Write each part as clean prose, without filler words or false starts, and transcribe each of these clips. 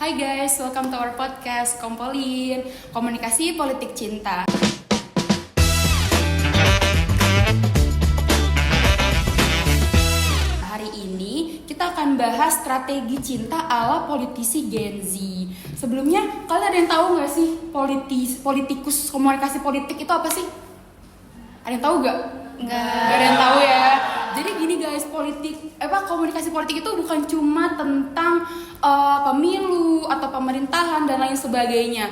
Hai guys, welcome to our podcast Kompolin, Komunikasi Politik Cinta. Hari ini kita akan bahas strategi cinta ala politisi Gen Z. Sebelumnya, kalian ada yang tahu nggak sih politikus komunikasi politik itu apa sih? Ada yang tahu nggak? Nggak ada yang tahu ya. Jadi gini guys, komunikasi politik itu bukan cuma tentang pemilu atau pemerintahan dan lain sebagainya.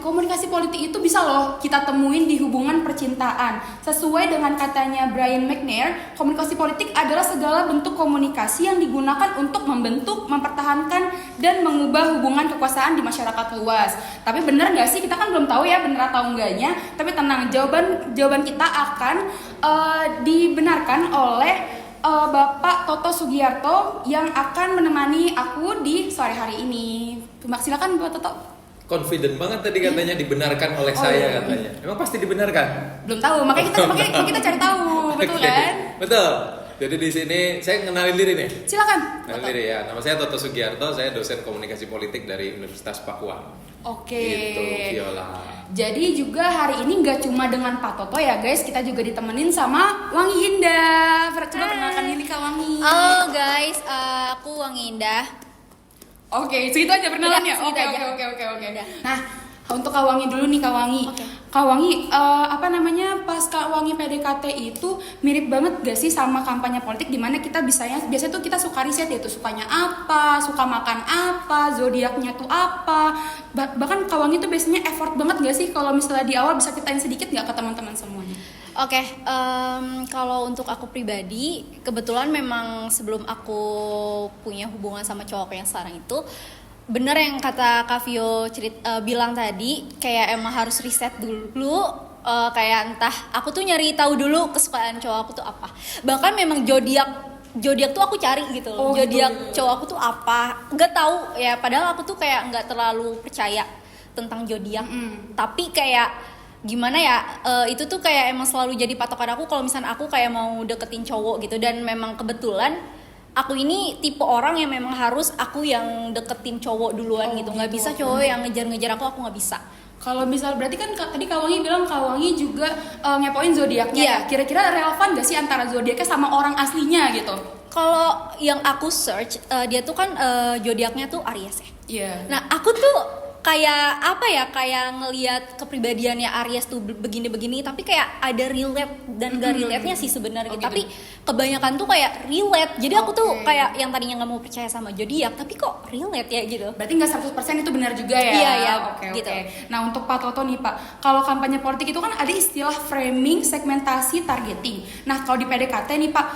Komunikasi politik itu bisa loh kita temuin di hubungan percintaan. Sesuai dengan katanya Brian McNair, komunikasi politik adalah segala bentuk komunikasi yang digunakan untuk membentuk, mempertahankan, dan mengubah hubungan kekuasaan di masyarakat luas. Tapi benar nggak sih? Kita kan belum tahu ya benar atau enggaknya. Tapi tenang, jawaban kita akan dibenarkan oleh Bapak Toto Sugiarto yang akan menemani aku di sore hari ini. Silakan Bapak Toto. Confident banget tadi katanya dibenarkan oleh saya katanya. Emang pasti dibenarkan? Belum tahu, makanya kita cari tahu, betul kan? Betul. Jadi di sini saya kenalin diri nih. Silakan. Kenalin diri ya. Nama saya Toto Sugiarto, saya dosen komunikasi politik dari Universitas Papua. Oke. Gitu, Viola. Jadi juga hari ini nggak cuma dengan Pak Toto ya guys, kita juga ditemenin sama Wangi Indah. Coba perkenalkan diri Kak Wangi. Halo guys, aku Wangi Indah. Oke, segitu aja perkenalannya. Udah, segitu Oke. aja. Nah, untuk Kak Wangi dulu nih Kak Wangi. Oke. Kak Wangi, pas Kak Wangi PDKT itu mirip banget gak sih sama kampanye politik, dimana kita biasanya tuh kita suka riset ya tuh sukanya apa, suka makan apa, zodiaknya tuh apa. Bahkan Kak Wangi tuh biasanya effort banget gak sih kalau misalnya di awal bisa ceritain sedikit gak ke teman-teman semuanya? Oke, kalau untuk aku pribadi, kebetulan memang sebelum aku punya hubungan sama cowok yang sekarang itu, bener yang kata Kak Vio bilang tadi, kayak emang harus riset dulu, kayak entah aku tuh nyari tahu dulu kesukaan cowok aku tuh apa. Bahkan memang zodiak tuh aku cari gitu loh. Zodiak cowok aku tuh apa? Nggak tahu ya, padahal aku tuh kayak nggak terlalu percaya tentang zodiak. Tapi kayak gimana ya, itu tuh kayak emang selalu jadi patokan aku kalau misalnya aku kayak mau deketin cowok gitu. Dan memang kebetulan aku ini tipe orang yang memang harus aku yang deketin cowok duluan gitu. Nggak bisa cowok yang ngejar-ngejar aku nggak bisa. Kalau misal berarti kan tadi Kak Wangi bilang Kak Wangi juga ngepoin zodiaknya. Iya. Kira-kira relevan gak sih antara zodiaknya sama orang aslinya gitu? Kalau yang aku search, dia tuh kan zodiaknya tuh Aries ya. Iya. Nah aku tuh kayak apa ya, kayak ngelihat kepribadiannya Aries tuh begini-begini, tapi kayak ada relate dan gak relate-nya sih sebenarnya. Gitu. Tapi kebanyakan tuh kayak relate. Jadi aku tuh kayak yang tadinya nggak mau percaya sama zodiak, tapi kok relate ya gitu. Berarti nggak 100% itu benar juga ya? Iya, Oke. gitu. Nah untuk Pak Toto nih Pak, kalau kampanye politik itu kan ada istilah framing, segmentasi, targeting. Nah kalau di PDKT nih Pak,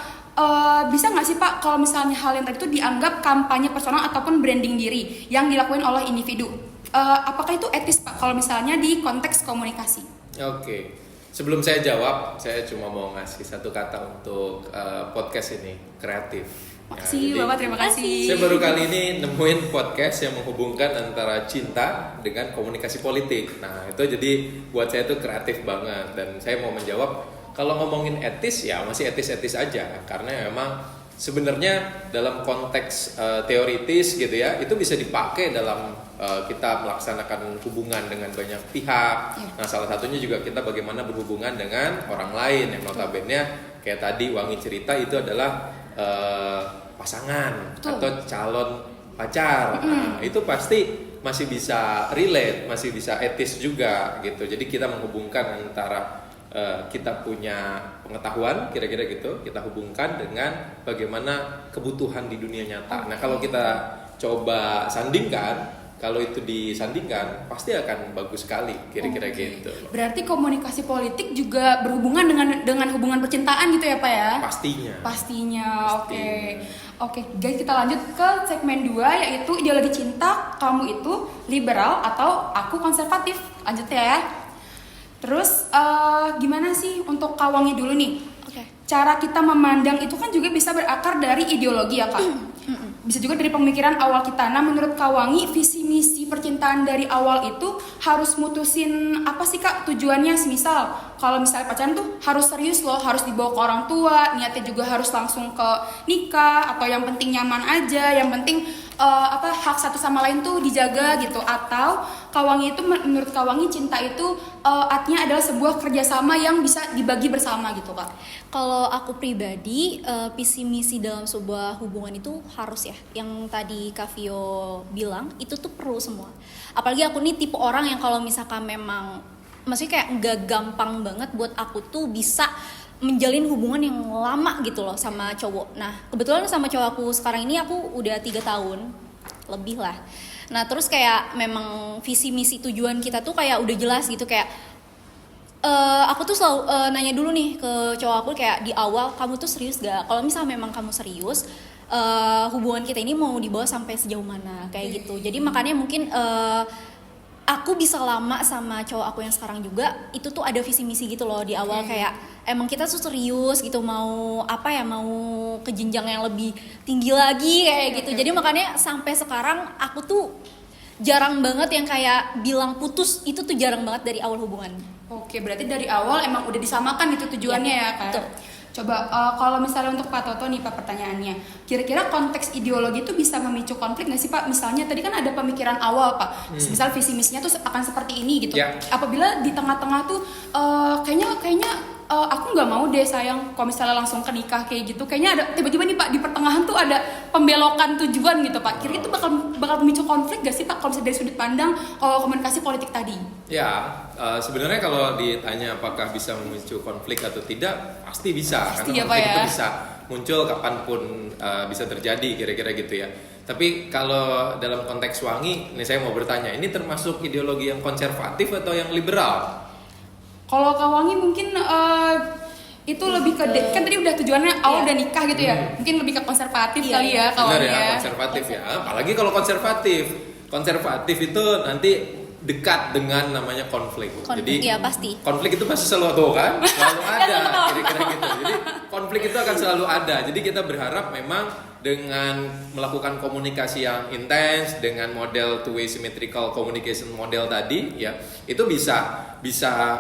bisa nggak sih Pak kalau misalnya hal yang tadi itu dianggap kampanye personal ataupun branding diri yang dilakukan oleh individu? Apakah itu etis Pak kalau misalnya di konteks komunikasi? Oke. Sebelum saya jawab, saya cuma mau ngasih satu kata untuk podcast ini, kreatif. Makasih jadi, Bapak, terima kasih. Saya baru kali ini nemuin podcast yang menghubungkan antara cinta dengan komunikasi politik. Nah itu jadi buat saya itu kreatif banget. Dan saya mau menjawab, kalau ngomongin etis ya masih etis-etis aja. Karena memang sebenarnya dalam konteks teoritis gitu ya, itu bisa dipakai dalam kita melaksanakan hubungan dengan banyak pihak. Nah salah satunya juga kita bagaimana berhubungan dengan orang lain yang notabene kayak tadi Wangi cerita itu adalah pasangan. Betul. Atau calon pacar. Nah, itu pasti masih bisa relate, masih bisa etis juga gitu. Jadi kita menghubungkan antara kita punya pengetahuan kira-kira gitu, kita hubungkan dengan bagaimana kebutuhan di dunia nyata. Nah kalau kita coba sandingkan, kalau itu disandingkan pasti akan bagus sekali kira-kira gitu. Berarti komunikasi politik juga berhubungan dengan hubungan percintaan gitu ya Pak ya? Pastinya. Oke, guys, kita lanjut ke segmen 2 yaitu ideologi cinta, kamu itu liberal atau aku konservatif. Lanjut ya. Terus gimana sih untuk Kak Wangi dulu nih? Cara kita memandang itu kan juga bisa berakar dari ideologi ya Kak. Bisa juga dari pemikiran awal kita. Nah menurut Kak Wangi, visi misi percintaan dari awal itu harus mutusin apa sih Kak tujuannya? Misal kalau misalnya pacaran tuh harus serius loh, harus dibawa ke orang tua, niatnya juga harus langsung ke nikah, atau yang penting nyaman aja, yang penting hak satu sama lain tuh dijaga gitu, atau Kawangi itu menurut Kawangi cinta itu artinya adalah sebuah kerjasama yang bisa dibagi bersama gitu Kak? Kalau aku pribadi, visi misi dalam sebuah hubungan itu harus ya. Yang tadi Kak Vio bilang itu tuh perlu semua. Apalagi aku nih tipe orang yang kalau misalkan memang, maksudnya kayak nggak gampang banget buat aku tuh bisa menjalin hubungan yang lama gitu loh sama cowok. Nah kebetulan sama cowok aku sekarang ini aku udah 3 tahun lebih lah. Nah terus kayak memang visi misi tujuan kita tuh kayak udah jelas gitu, kayak aku tuh selalu nanya dulu nih ke cowok aku kayak di awal, kamu tuh serius gak? Kalau misalnya memang kamu serius, hubungan kita ini mau dibawa sampai sejauh mana kayak gitu. Jadi makanya mungkin aku bisa lama sama cowok aku yang sekarang juga itu tuh ada visi misi gitu loh di awal, kayak emang kita tuh serius gitu, mau apa ya, mau ke jenjang yang lebih tinggi lagi kayak gitu. Jadi makanya sampai sekarang aku tuh jarang banget yang kayak bilang putus, itu tuh jarang banget dari awal hubungan. Oke, berarti dari awal emang udah disamakan itu tujuannya ya Kak? Betul. Coba kalau misalnya untuk Pak Toto nih Pak, pertanyaannya, kira-kira konteks ideologi itu bisa memicu konflik nggak sih Pak? Misalnya tadi kan ada pemikiran awal Pak, misal visi misinya tuh akan seperti ini gitu. Apabila di tengah-tengah tuh kayaknya aku nggak mau deh sayang kalau misalnya langsung ke nikah kayak gitu, kayaknya ada tiba-tiba nih Pak di pertengahan tuh ada pembelokan tujuan gitu Pak. Kira-kira itu bakal memicu konflik nggak sih Pak kalau misalnya dari sudut pandang komunikasi politik tadi? Ya, sebenarnya kalau ditanya apakah bisa memicu konflik atau tidak, pasti bisa. Pasti karena ya, konflik Pak, itu ya. bisa muncul kapanpun, bisa terjadi kira-kira gitu ya. Tapi kalau dalam konteks Wangi, ini saya mau bertanya, ini termasuk ideologi yang konservatif atau yang liberal? Kalau Kawangi mungkin itu lebih ke kan tadi udah tujuannya awal udah nikah gitu ya, mungkin lebih ke konservatif kali ya Benar Kawangi ya, ya. konservatif ya. Apalagi kalau konservatif itu nanti dekat dengan namanya konflik. Konflik, Jadi ya pasti. konflik itu pasti selalu tuh kan, selalu ada kira-kira gitu. Jadi konflik itu akan selalu ada. Jadi kita berharap memang dengan melakukan komunikasi yang intens dengan model two-way symmetrical communication model tadi ya, itu bisa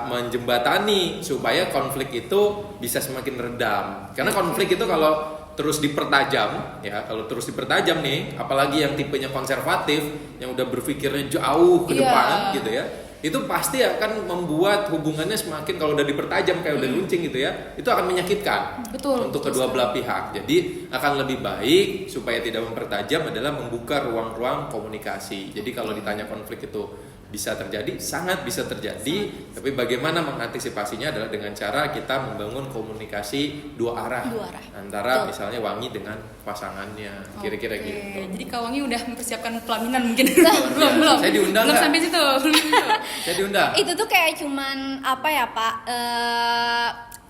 menjembatani supaya konflik itu bisa semakin redam. Karena konflik itu kalau terus dipertajam ya, kalau terus dipertajam nih, apalagi yang tipenya konservatif yang udah berpikirnya jauh ke depan gitu ya, itu pasti akan membuat hubungannya semakin, kalau udah dipertajam kayak udah luncing gitu ya, itu akan menyakitkan. Betul, untuk betul kedua belah pihak. Jadi akan lebih baik supaya tidak mempertajam adalah membuka ruang-ruang komunikasi. Jadi kalau ditanya konflik itu bisa terjadi, sangat bisa terjadi, tapi bagaimana mengantisipasinya adalah dengan cara kita membangun komunikasi dua arah. Antara misalnya Wangi dengan pasangannya, kira-kira gitu. Jadi Kawangi udah mempersiapkan pelaminan mungkin? belum. Saya diundang belum nggak? sampai situ. Saya diundang. Itu tuh kayak cuman apa ya Pak,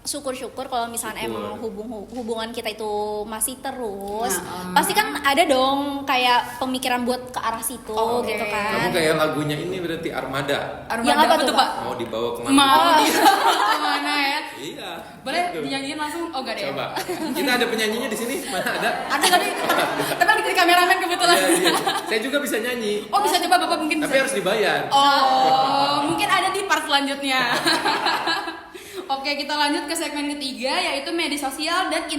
syukur-syukur kalau misalnya emang hubungan kita itu masih terus, pasti kan ada dong kayak pemikiran buat ke arah situ gitu kan. Kamu kayak lagunya ini berarti Armada. Yang apa tuh Pak? Mau dibawa kemana? Mau dibawa kemana ya? Iya. Boleh gitu. dinyanyiin langsung? Oh gak deh. Coba. Kita ada penyanyinya di sini? Mana ada? Ada tapi lagi jadi kameramen kebetulan. Iya. Saya juga bisa nyanyi. Oh bisa coba Bapak mungkin Tapi bisa. harus dibayar. Oh mungkin ada di part selanjutnya. Oke, kita lanjut ke segmen ketiga, yaitu media sosial dan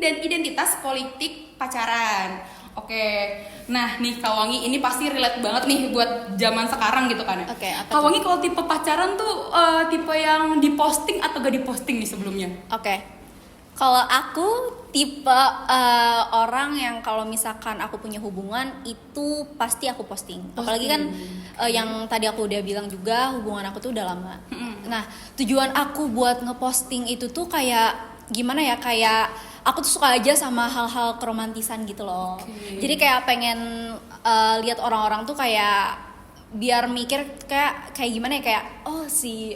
identitas politik pacaran. Oke, nah nih Kawangi ini pasti relate banget nih buat zaman sekarang gitu kan ya. Oke, apa Kawangi kalau tipe pacaran tuh tipe yang diposting atau gak diposting nih sebelumnya? Oke. Kalau aku tipe orang yang kalau misalkan aku punya hubungan itu pasti aku posting. Apalagi kan yang tadi aku udah bilang juga, hubungan aku tuh udah lama. Nah, tujuan aku buat ngeposting itu tuh kayak gimana ya, kayak aku tuh suka aja sama hal-hal keromantisan gitu loh. Jadi kayak pengen lihat orang-orang tuh kayak biar mikir kayak gimana ya, kayak si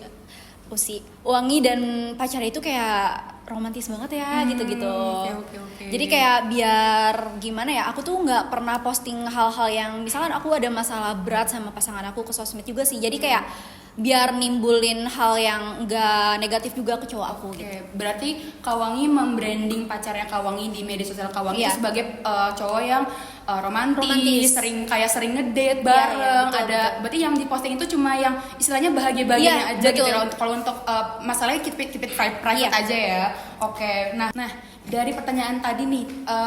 Wangi dan pacarnya itu kayak romantis banget ya gitu-gitu. Okay. Jadi kayak biar gimana ya, aku tuh nggak pernah posting hal-hal yang misalkan aku ada masalah berat sama pasangan aku ke sosmed juga sih. Jadi kayak biar nimbulin hal yang nggak negatif juga ke cowok aku gitu. Berarti Kawangi membranding pacarnya Kawangi di media sosial Kawangi itu sebagai cowok yang romantis, sering ngedate bareng, betul. Berarti yang diposting itu cuma yang istilahnya bahagia-bahagianya aja gitu ya. Kalau untuk masalahnya keep it private aja ya. Oke. Nah dari pertanyaan tadi nih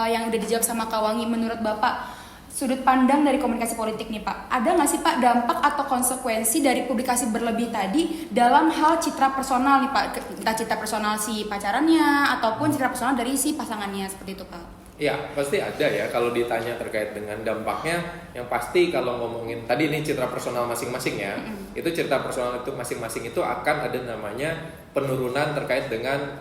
yang udah dijawab sama Kawangi, menurut Bapak sudut pandang dari komunikasi politik nih Pak, ada nggak sih Pak dampak atau konsekuensi dari publikasi berlebih tadi dalam hal citra personal nih Pak, entah citra personal si pacarannya ataupun citra personal dari si pasangannya seperti itu Pak? Ya, pasti ada ya kalau ditanya terkait dengan dampaknya. Yang pasti kalau ngomongin tadi ini citra personal masing-masing ya, itu citra personal itu masing-masing itu akan ada namanya penurunan terkait dengan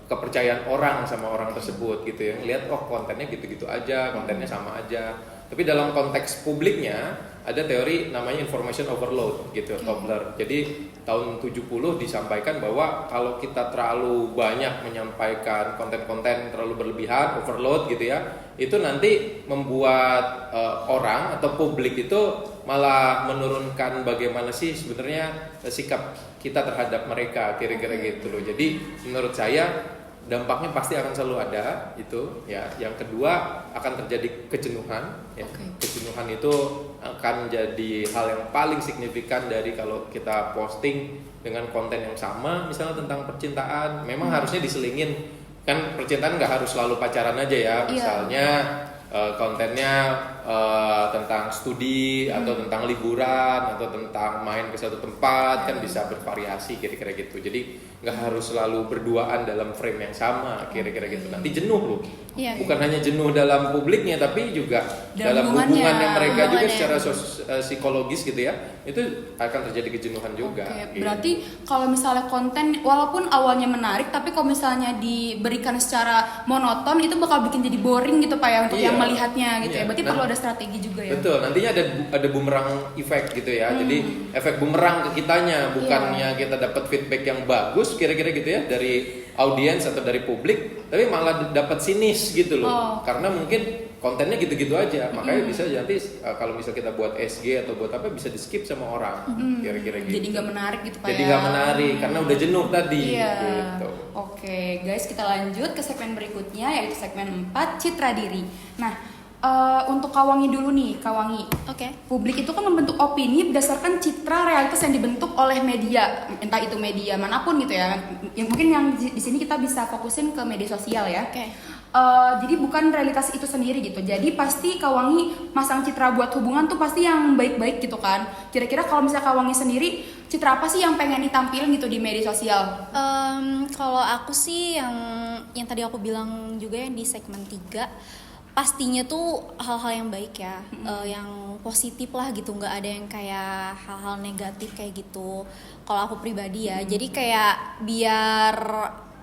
kepercayaan orang sama orang tersebut gitu ya. Lihat oh kontennya gitu-gitu aja, kontennya sama aja. Tapi dalam konteks publiknya ada teori namanya information overload gitu, Tobler. Jadi tahun 70 disampaikan bahwa kalau kita terlalu banyak menyampaikan konten-konten terlalu berlebihan, overload gitu ya, itu nanti membuat orang atau publik itu malah menurunkan bagaimana sih sebenarnya sikap kita terhadap mereka, kira-kira gitu loh. Jadi menurut saya dampaknya pasti akan selalu ada itu ya. Yang kedua akan terjadi kejenuhan ya. Kejenuhan itu akan jadi hal yang paling signifikan dari kalau kita posting dengan konten yang sama misalnya tentang percintaan. Memang harusnya diselingin, kan percintaan nggak harus selalu pacaran aja ya. Misalnya kontennya tentang studi atau tentang liburan atau tentang main ke suatu tempat, kan bisa bervariasi kira-kira gitu. Jadi nggak harus selalu berduaan dalam frame yang sama kira-kira gitu. Nanti jenuh loh. Bukan hanya jenuh dalam publiknya tapi juga dalam hubungannya mereka juga secara psikologis gitu ya. Itu akan terjadi kejenuhan juga. Gitu. Berarti kalau misalnya konten walaupun awalnya menarik tapi kalau misalnya diberikan secara monoton itu bakal bikin jadi boring gitu Pak ya untuk yang melihatnya gitu ya. Berarti perlu ada strategi juga ya. Betul, nantinya ada boomerang effect gitu ya. Jadi efek boomerang ke kitanya, bukannya kita dapat feedback yang bagus kira-kira gitu ya dari audiens atau dari publik, tapi malah dapat sinis gitu loh. Karena mungkin kontennya gitu-gitu aja. Makanya bisa nanti kalau misal kita buat SG atau buat apa bisa di-skip sama orang. Kira-kira gitu. Jadi nggak menarik gitu Pak. Jadi nggak menarik karena udah jenuh tadi gitu. Oke, guys, kita lanjut ke segmen berikutnya yaitu segmen 4 citra diri. Nah, untuk Kawangi dulu nih, Kawangi. Publik itu kan membentuk opini berdasarkan citra realitas yang dibentuk oleh media, entah itu media manapun gitu ya. Mungkin yang di sini kita bisa fokusin ke media sosial ya. Jadi bukan realitas itu sendiri gitu. Jadi pasti Kawangi masang citra buat hubungan tuh pasti yang baik-baik gitu kan. Kira-kira kalau misalnya Kawangi sendiri, citra apa sih yang pengen ditampilin gitu di media sosial? Kalau aku sih yang tadi aku bilang juga yang di segmen 3, pastinya tuh hal-hal yang baik ya, yang positif lah gitu, nggak ada yang kayak hal-hal negatif kayak gitu. Kalau aku pribadi ya, jadi kayak biar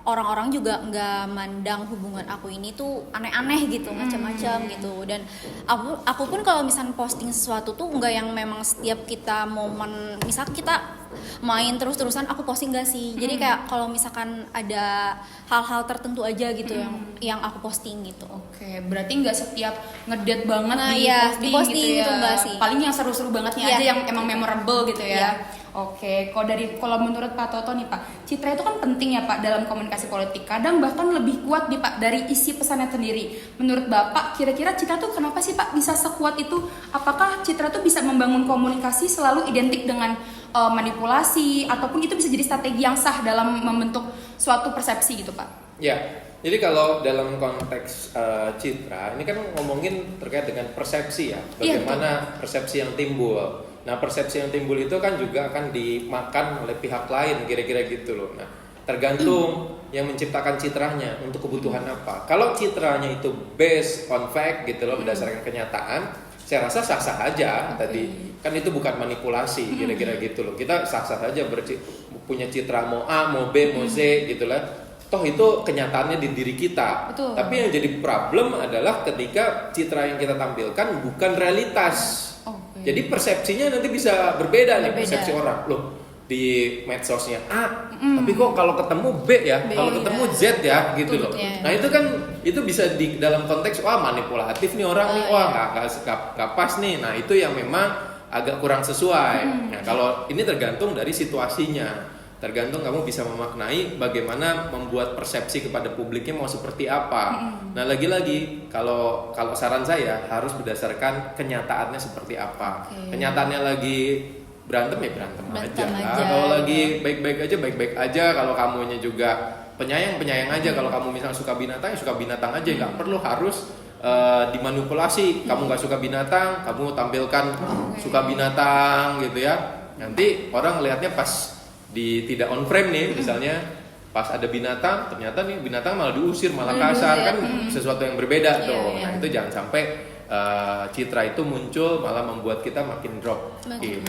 orang-orang juga nggak mandang hubungan aku ini tuh aneh-aneh gitu, macam-macam gitu. Dan aku pun kalau misalnya posting sesuatu tuh nggak yang memang setiap kita momen, misal kita main terus-terusan aku posting gak sih. Jadi kayak kalau misalkan ada hal-hal tertentu aja gitu yang aku posting gitu. Oke, berarti nggak setiap ngedate banget di posting gitu enggak sih. Paling yang seru-seru bangetnya aja yang emang memorable gitu ya. Oke, kalau menurut Pak Toto nih Pak, citra itu kan penting ya Pak dalam komunikasi politik. Kadang bahkan lebih kuat nih Pak dari isi pesannya sendiri. Menurut Bapak, kira-kira citra tuh kenapa sih Pak bisa sekuat itu? Apakah citra tuh bisa membangun komunikasi selalu identik dengan manipulasi ataupun itu bisa jadi strategi yang sah dalam membentuk suatu persepsi gitu Pak? Ya, jadi kalau dalam konteks citra ini kan ngomongin terkait dengan persepsi ya, bagaimana persepsi yang timbul. Nah, persepsi yang timbul itu kan juga akan dimakan oleh pihak lain kira-kira gitu loh. Nah, tergantung yang menciptakan citranya untuk kebutuhan apa. Kalau citranya itu based on fact gitu loh, berdasarkan kenyataan, saya rasa sah-sah aja tadi. Kan itu bukan manipulasi kira-kira gitu loh. Kita sah-sah aja punya citra mau A, mau B, mau Z gitu lah. Toh itu kenyataannya di diri kita. Betul. Tapi yang jadi problem adalah ketika citra yang kita tampilkan bukan realitas. Jadi persepsinya nanti bisa berbeda nih persepsi orang. Loh, di medsosnya A, tapi kok kalau ketemu B ya, kalau ketemu Z ya gitu loh. Nah, itu kan itu bisa di dalam konteks wah manipulatif nih orang nih, wah nggak pas nih. Nah, itu yang memang agak kurang sesuai. Nah, kalau ini tergantung dari situasinya. Tergantung kamu bisa memaknai bagaimana membuat persepsi kepada publiknya mau seperti apa. Nah, lagi-lagi kalau saran saya harus berdasarkan kenyataannya seperti apa. Kenyataannya lagi berantem ya berantem aja. Kalau lagi baik-baik aja. Kalau kamunya juga penyayang aja. Kalau kamu misalnya suka binatang ya suka binatang aja. Nggak perlu harus dimanipulasi. Kamu nggak suka binatang, kamu tampilkan suka binatang gitu ya. Nanti orang ngelihatnya pas tidak on frame nih, misalnya pas ada binatang, ternyata nih binatang malah diusir, malah kasar kan, sesuatu yang berbeda tuh. Nah itu jangan sampai citra itu muncul malah membuat kita makin drop. Gitu.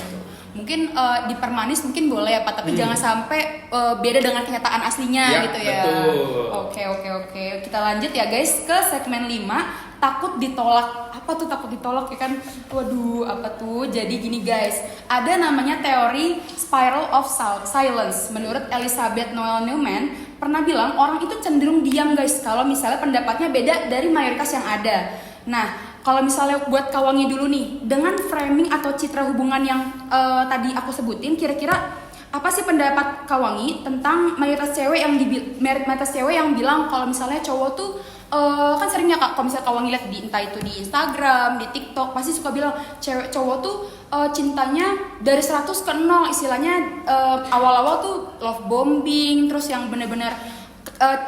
Mungkin dipermanis mungkin boleh ya Pak, tapi jangan sampai beda dengan kenyataan aslinya gitu ya. Betul. Oke. Kita lanjut ya guys ke segmen 5, takut ditolak. Apa tuh takut ditolak ya kan? Waduh, apa tuh? Jadi gini guys, ada namanya teori spiral of silence. Menurut Elizabeth Noel Newman pernah bilang orang itu cenderung diam guys kalau misalnya pendapatnya beda dari mayoritas yang ada. Nah, kalau misalnya buat Kak Wangi dulu nih, dengan framing atau citra hubungan yang tadi aku sebutin, kira-kira apa sih pendapat Kak Wangi tentang mayoritas cewek yang bilang kalau misalnya cowok tuh kan seringnya Kak, kalau misalnya Kak Wangi lihat entah itu di Instagram, di TikTok, pasti suka bilang cowok tuh cintanya dari 100 ke 0, istilahnya awal-awal tuh love bombing, terus yang bener-bener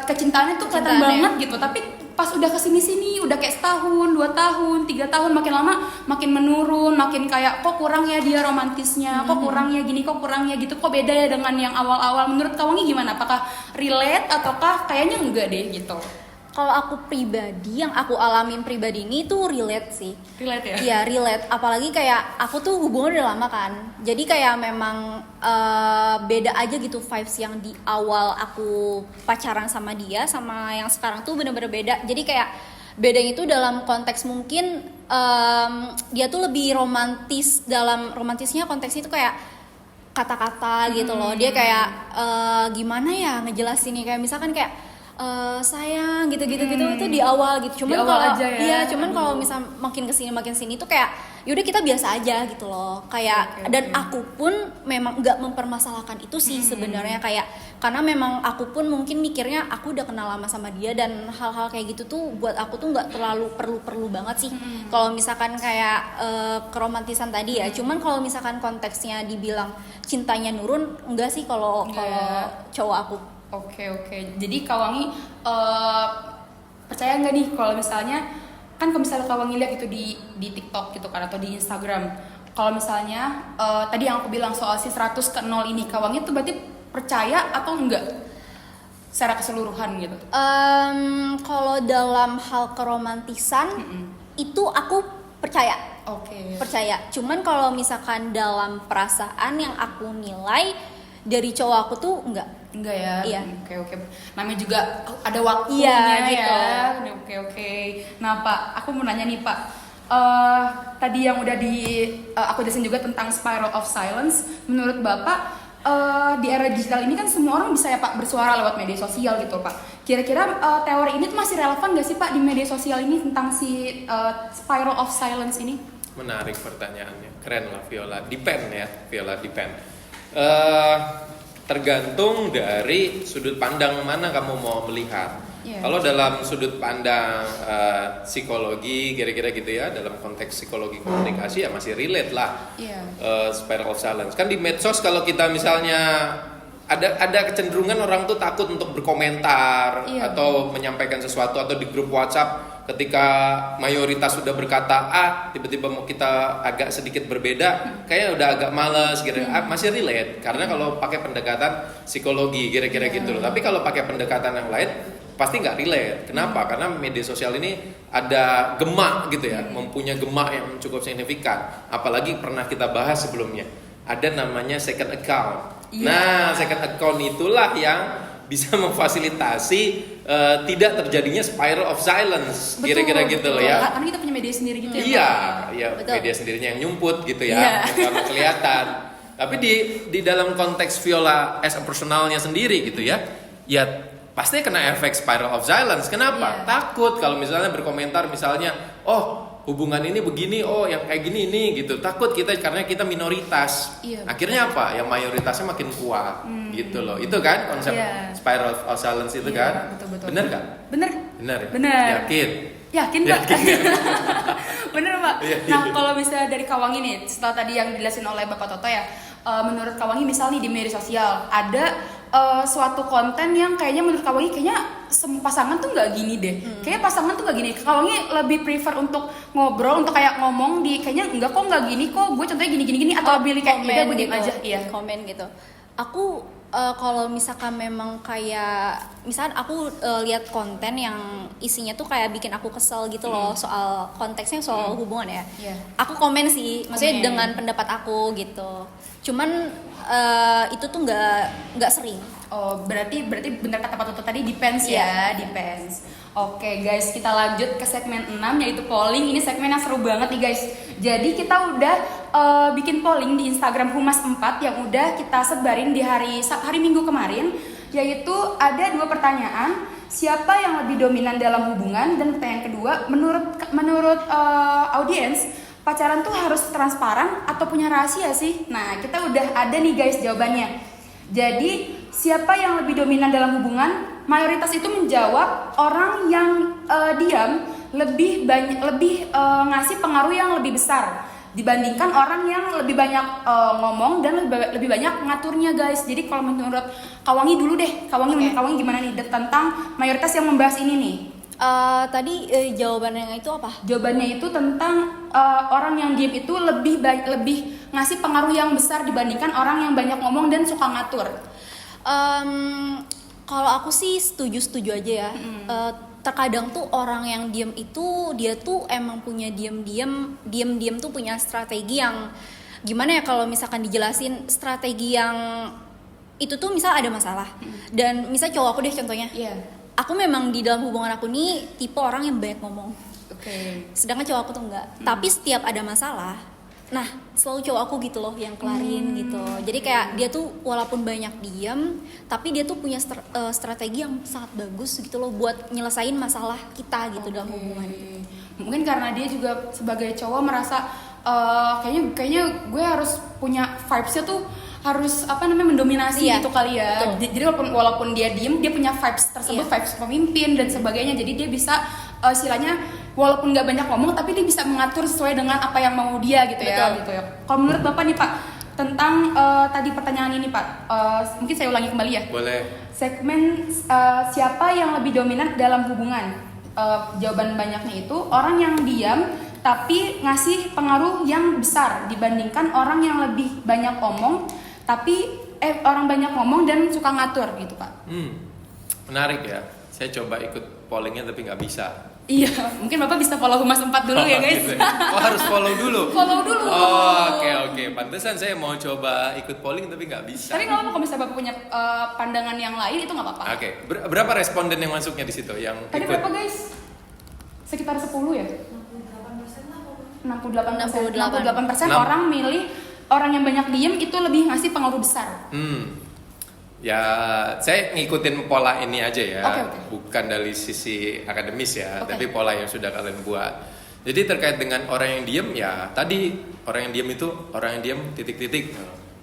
kecintaannya tuh kelihatan banget gitu, tapi pas udah kesini-sini, udah kayak setahun, 2 tahun, 3 tahun, makin lama makin menurun, makin kayak kok kurang ya dia romantisnya, kok kurang ya gini, kok kurang ya gitu, kok beda ya dengan yang awal-awal. Menurut Kak Wangi gimana? Apakah relate ataukah kayaknya enggak deh gitu? Kalau aku pribadi, yang aku alamin pribadi ini tuh relate sih. Relate ya? Iya relate, apalagi kayak aku tuh hubungan udah lama kan. Jadi kayak memang beda aja gitu vibes yang di awal aku pacaran sama dia sama yang sekarang tuh bener-bener beda. Jadi kayak bedanya itu dalam konteks mungkin dia tuh lebih romantis, dalam romantisnya konteksnya itu kayak kata-kata gitu loh. Dia kayak gimana ya ngejelasinnya, kayak misalkan kayak sayang gitu itu di awal gitu. Cuman kalau cuman kalau misal makin kesini tuh kayak yaudah kita biasa aja gitu loh. Kayak dan aku pun memang nggak mempermasalahkan itu sih sebenarnya, kayak karena memang aku pun mungkin mikirnya aku udah kenal lama sama dia dan hal-hal kayak gitu tuh buat aku tuh nggak terlalu perlu banget sih. Kalau misalkan kayak keromantisan tadi ya. Cuman kalau misalkan konteksnya dibilang cintanya nurun, enggak sih kalau cowok aku. Oke. Jadi Kak Wangi percaya nggak nih kalau misalnya kan kalau misalnya Kak Wangi lihat itu di TikTok gitu kan atau di Instagram, kalau misalnya tadi yang aku bilang soal si 100 ke 0 ini, Kak Wangi tuh berarti percaya atau enggak secara keseluruhan gitu? Kalau dalam hal keromantisan itu aku percaya. Percaya. Cuman kalau misalkan dalam perasaan yang aku nilai dari cowok aku tuh enggak ya. Iya. Oke. Namanya juga ada waktunya gitu. Ya. Oke. Nah Pak, aku mau nanya nih Pak. Tadi yang udah aku jelasin juga tentang spiral of silence. Menurut Bapak di era digital ini kan semua orang bisa ya Pak bersuara lewat media sosial gitu Pak. Kira-kira teori ini tuh masih relevan gak sih Pak di media sosial ini tentang si spiral of silence ini? Menarik pertanyaannya, keren lah Viola. Depend. Tergantung dari sudut pandang mana kamu mau melihat. Kalau dalam sudut pandang psikologi kira-kira gitu ya, dalam konteks psikologi komunikasi ya masih relate lah. Spiral of silence. Kan di medsos kalau kita misalnya ada kecenderungan orang tuh takut untuk berkomentar atau menyampaikan sesuatu, atau di grup WhatsApp ketika mayoritas sudah berkata A, tiba-tiba mau kita agak sedikit berbeda, kayaknya udah agak males gitu. Masih relate karena kalau pakai pendekatan psikologi kira-kira gitu loh. Tapi kalau pakai pendekatan yang lain pasti nggak relate. Kenapa? Karena media sosial ini ada gemak gitu ya, mempunyai gemak yang cukup signifikan. Apalagi pernah kita bahas sebelumnya, ada namanya second account. Nah, second account itulah yang bisa memfasilitasi tidak terjadinya spiral of silence. Kira-kira gitu loh ya. Karena kita punya media sendiri gitu ya. Iya, media sendirinya yang nyumput gitu ya, yang kelihatan. Tapi di dalam konteks Viola as a personalnya sendiri gitu ya pasti kena efek spiral of silence. Kenapa? Takut kalau misalnya berkomentar misalnya, hubungan ini begini, yang kayak gini ini gitu. Takut kita karena kita minoritas. Akhirnya apa? Yang mayoritasnya makin kuat gitu loh. Itu kan konsep spiral of silence itu kan. Betul. Bener kan? Bener. Yakin Pak? Bener Pak. Nah kalau misalnya dari Kak Wangi nih, setelah tadi yang dijelasin oleh Bapak Toto ya, menurut Kak Wangi misal nih di media sosial ada suatu konten yang kayaknya menurut Kak Wangi kayaknya pasangan tuh nggak gini deh. Kayaknya pasangan tuh nggak gini. Kak Wangi lebih prefer untuk ngobrol, untuk kayak ngomong di kayaknya enggak kok nggak gini kok, gue contohnya gini atau pilih kayak komen udah gue diem gitu. aja. Iya. Komen gitu. Aku kalau misalkan memang kayak misalkan aku lihat konten yang isinya tuh kayak bikin aku kesel gitu loh, soal konteksnya soal hubungan ya. Iya. Aku komen sih, maksudnya Komen. dengan pendapat aku gitu. Cuman itu tuh nggak sering. Oh, berarti benar kata Pak Toto tadi depends Iya. ya, depends. Oke guys, kita lanjut ke segmen 6 yaitu polling. Ini segmen yang seru banget nih guys. Jadi kita udah bikin polling di Instagram Humas 4 yang udah kita sebarin di hari Minggu kemarin, yaitu ada 2 pertanyaan. Siapa yang lebih dominan dalam hubungan, dan pertanyaan kedua, menurut audiens, pacaran tuh harus transparan atau punya rahasia sih? Nah, kita udah ada nih guys jawabannya. Jadi, siapa yang lebih dominan dalam hubungan? Mayoritas itu menjawab orang yang diam lebih ngasih pengaruh yang lebih besar dibandingkan orang yang lebih banyak ngomong dan lebih banyak ngaturnya guys. Jadi kalau menurut Kak Wangi dulu deh, menurut Kak Wangi gimana nih tentang mayoritas yang membahas ini nih? Tadi jawabannya itu apa? Jawabannya itu tentang orang yang diam itu lebih ngasih pengaruh yang besar dibandingkan orang yang banyak ngomong dan suka ngatur. Kalau aku sih setuju aja ya. Terkadang tuh orang yang diam itu dia tuh emang punya diam tuh punya strategi yang gimana ya, kalau misalkan dijelasin strategi yang itu tuh misal ada masalah dan misal cowok aku deh contohnya. Iya. Aku memang di dalam hubungan aku nih tipe orang yang banyak ngomong. Oke. Sedangkan cowok aku tuh enggak. Tapi setiap ada masalah, nah selalu cowok aku gitu loh yang kelarin gitu. Jadi kayak dia tuh walaupun banyak diam, tapi dia tuh punya strategi yang sangat bagus gitu loh buat nyelesain masalah kita gitu dalam hubungan. Mungkin karena dia juga sebagai cowok merasa kayaknya gue harus punya vibes-nya tuh harus mendominasi Iya, gitu kali ya. betul. Jadi walaupun dia diem, dia punya vibes tersebut, Iya. vibes pemimpin dan sebagainya. Jadi dia bisa istilahnya walaupun nggak banyak ngomong, tapi dia bisa mengatur sesuai dengan apa yang mau dia gitu ya. Betul. Gitu ya. Kalau menurut Bapak nih Pak, tentang tadi pertanyaan ini Pak, mungkin saya ulangi kembali ya. Boleh. Segmen siapa yang lebih dominan dalam hubungan? Jawaban banyaknya itu orang yang diam tapi ngasih pengaruh yang besar dibandingkan orang yang lebih banyak omong tapi orang banyak ngomong dan suka ngatur gitu Pak. Menarik ya. Saya coba ikut pollingnya tapi nggak bisa. Iya, mungkin Bapak bisa follow Humas 4 dulu ya guys. Gitu ya. Oh, harus follow dulu. Follow dulu. Oh, oke. Pantesan saya mau coba ikut polling tapi nggak bisa. Tapi nggak apa-apa kalau misalnya Bapak punya pandangan yang lain itu nggak apa-apa. Oke. Berapa responden yang masuknya di situ yang Tadi ikut? berapa guys? Sekitar 10 ya? 68%. 68% Enam. orang milih orang yang banyak diem itu lebih ngasih pengaruh besar. Ya, saya ngikutin pola ini aja ya, Oke. bukan dari sisi akademis ya, Oke. tapi pola yang sudah kalian buat. Jadi terkait dengan orang yang diem ya, tadi orang yang diem itu orang yang diem titik-titik,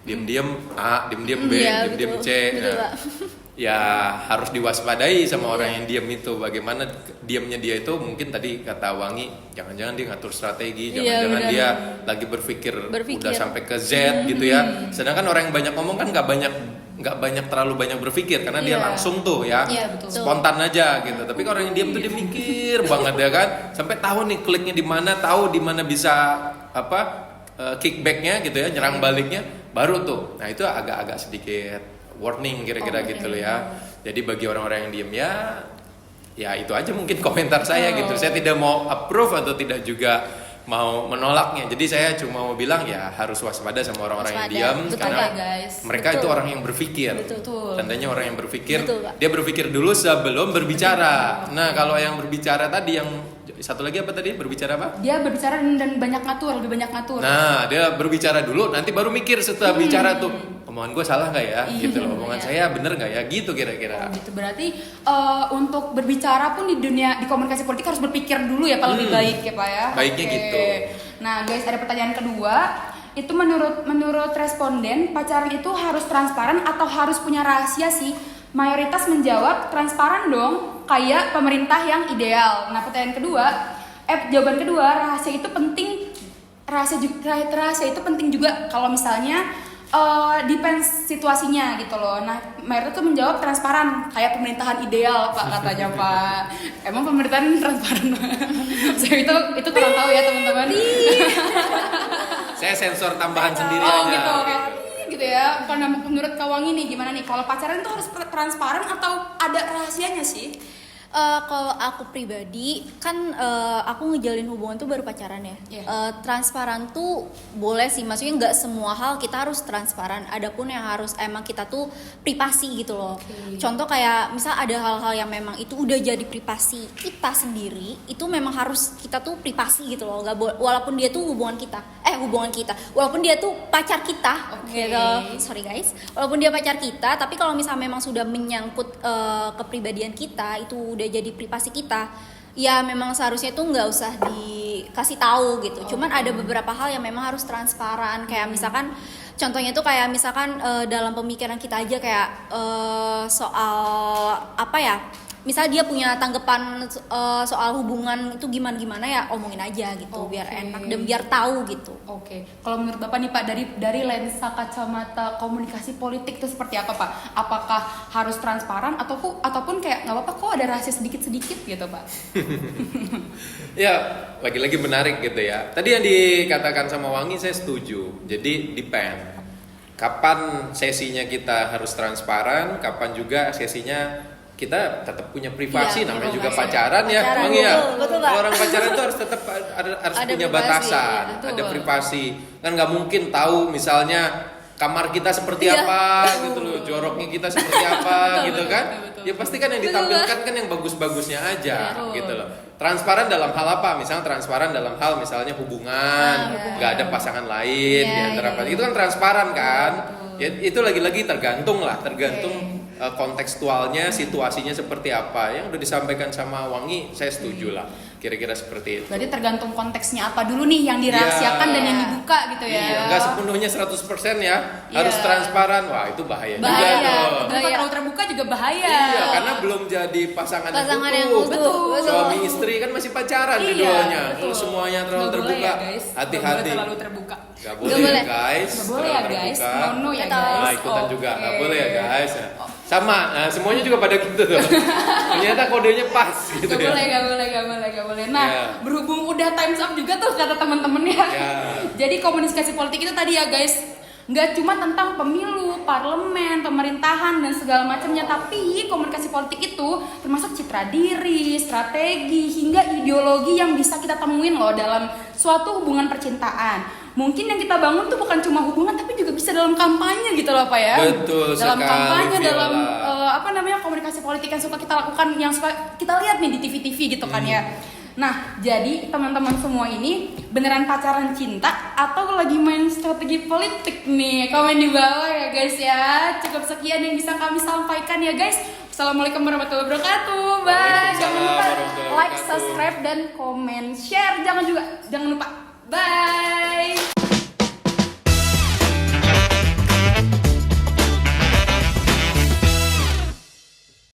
diem-diem A, diem-diem B, Iya, diem-diem C. betul, Nah, Pak. ya harus diwaspadai sama orang yang diem itu. Bagaimana diemnya dia itu mungkin tadi kata Wangi, jangan-jangan dia ngatur strategi, Iya, jangan-jangan benar. dia lagi berpikir Berpikir. udah sampai ke Z gitu ya. Sedangkan orang yang banyak ngomong kan nggak banyak terlalu banyak berpikir karena dia Iya. langsung tuh ya, Iya, betul. spontan aja gitu. Tapi kalau orang yang diam tuh dia mikir banget ya kan, sampai tahu nih kliknya di mana, tahu di mana bisa kickbacknya gitu ya, nyerang baliknya, baru tuh. Nah itu agak-agak sedikit warning kira-kira gitu loh ya. Jadi bagi orang-orang yang diem ya itu aja mungkin komentar saya gitu. Saya tidak mau approve atau tidak juga mau menolaknya. Jadi saya cuma mau bilang ya harus waspada sama orang-orang yang Waspada. diam Betul karena ya, guys. mereka itu Betul. orang yang berpikir. Betul. Tandanya orang yang berpikir, Betul, Pak. dia berpikir dulu sebelum berbicara. Nah, kalau yang berbicara tadi yang satu lagi apa tadi? Berbicara apa? Dia berbicara dan banyak ngatur, lebih banyak ngatur. Nah, dia berbicara dulu, nanti baru mikir setelah bicara tuh, omongan gue salah nggak ya? Gitu loh, omongan saya bener nggak ya? Gitu kira-kira. Gitu berarti untuk berbicara pun di dunia di komunikasi politik harus berpikir dulu ya Pak, lebih baik ya Pak ya. Baiknya Oke. gitu. Nah guys, ada pertanyaan kedua. Itu menurut responden, pacaran itu harus transparan atau harus punya rahasia sih? Mayoritas menjawab transparan dong, kayak pemerintah yang ideal. Nah pertanyaan kedua, jawaban kedua, rahasia itu penting. Rahasia itu penting juga kalau misalnya depends situasinya gitu loh. Nah, Mayra tuh menjawab transparan kayak pemerintahan ideal Pak katanya Pak. Emang pemerintahan transparan? Saya itu kurang tahu ya teman-teman. Saya sensor tambahan sendiri Oh aja. gitu, kayak gitu ya. Kalau menurut Kak Wangi nih gimana nih? Kalau pacaran tuh harus transparan atau ada rahasianya sih? Kalau aku pribadi kan aku ngejalin hubungan tuh baru pacaran ya. Transparan tuh boleh sih, maksudnya nggak semua hal kita harus transparan. Adapun yang harus emang kita tuh privasi gitu loh. Contoh kayak misal ada hal-hal yang memang itu udah jadi privasi kita sendiri, itu memang harus kita tuh privasi gitu loh. Walaupun dia tuh hubungan kita, walaupun dia tuh pacar kita, gitu. Sorry guys, walaupun dia pacar kita, tapi kalau misalnya memang sudah menyangkut kepribadian kita, itu udah jadi privasi kita, ya memang seharusnya tuh nggak usah dikasih tahu gitu. Cuman ada beberapa hal yang memang harus transparan, kayak misalkan contohnya tuh kayak misalkan dalam pemikiran kita aja kayak soal apa ya, misal dia punya tanggapan soal hubungan itu gimana ya, omongin aja gitu. Biar enak dan biar tahu gitu. Kalau menurut Bapak nih Pak, dari lensa kacamata komunikasi politik itu seperti apa Pak? Apakah harus transparan ataupun kayak nggak apa-apa kok ada rahasia sedikit-sedikit gitu Pak? Ya, lagi-lagi menarik gitu ya. Tadi yang dikatakan sama Wangi saya setuju. Jadi depend. Kapan sesinya kita harus transparan, kapan juga sesinya kita tetap punya privasi, namanya juga pacaran ya, Wangi ya. Betul, Kalau orang pacaran itu harus tetap harus Ada punya privasi, batasan, ya, betul. ada privasi. Kan nggak mungkin tahu misalnya kamar kita seperti apa gitu loh, joroknya kita seperti apa gitu kan. Ya pasti kan yang ditampilkan kan yang bagus-bagusnya aja gitu loh. Transparan dalam hal apa? Misalnya transparan dalam hal misalnya hubungan, nggak ada pasangan lain di antara itu kan transparan kan. Ya, itu lagi-lagi tergantung kontekstualnya, situasinya seperti apa. Yang udah disampaikan sama Wangi saya setuju lah, kira-kira seperti itu. Berarti tergantung konteksnya apa dulu nih yang dirahasiakan dan yang dibuka gitu ya. Iya, nggak sepenuhnya 100% ya, harus transparan. Wah, itu bahaya juga Bahaya. tuh. Kalau terlalu terbuka juga bahaya. Iya, karena belum jadi pasangan yang yang utuh. utuh. Suami istri kan masih pacaran keduanya. Kalau semuanya terlalu terbuka, hati-hati. Terlalu terbuka. Gak boleh ya guys. Gak boleh ya guys. No ya guys. Nah, ikutan juga gak boleh ya guys. Sama, nah semuanya juga pada gitu tuh. Ternyata kodenya pas gitu Gak ya. boleh. Nah, berhubung udah times up juga tuh kata teman-teman ya. Jadi komunikasi politik itu tadi ya guys, nggak cuma tentang pemilu, parlemen, pemerintahan dan segala macamnya, tapi komunikasi politik itu termasuk citra diri, strategi hingga ideologi yang bisa kita temuin loh dalam suatu hubungan percintaan. Mungkin yang kita bangun tuh bukan cuma hubungan tapi juga bisa dalam kampanye gitu loh Pak ya. Betul dalam sekali, kampanye, Viola. dalam komunikasi politik yang suka kita lakukan, yang suka kita lihat nih di TV-TV gitu kan ya. Nah, jadi teman-teman semua ini beneran pacaran cinta atau lagi main strategi politik nih? Komen di bawah ya guys ya. Cukup sekian yang bisa kami sampaikan ya guys. Assalamualaikum warahmatullahi wabarakatuh. Bye. Jangan lupa like, subscribe dan komen, share. Jangan lupa. Bye.